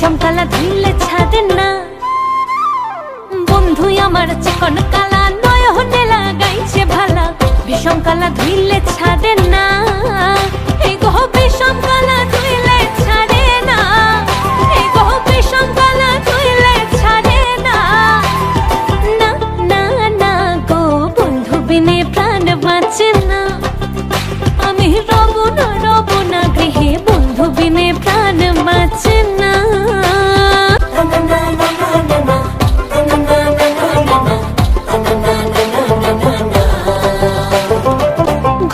বিষম কালা ধুইলে ছাড়ে না। বন্ধুই আমার চিকন কালা নয়নে লাগাইছে ভালা, বিষম কালা ধুইলে ছাড়ে না। এই গো বিষম কালা ধুইলে ছাড়ে না, এই গো বিষম কালা ধুইলে ছাড়ে না। না না না গো বন্ধু বিনে প্রাণ বাঁচে না। আমি রব না গৃহে, বন্ধু বিনে প্রাণ বাঁচে না।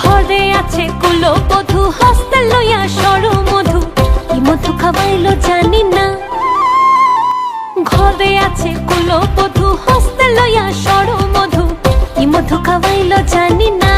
ঘরে আছে কুলো বধূ, হস্তে লইয়া সর মধু, কি মধু খাওয়াইলো জানি না। ঘরে আছে কুলো বধূ, হস্তে লইয়া সর মধু, কি মধু খাওয়াইলো জানি না।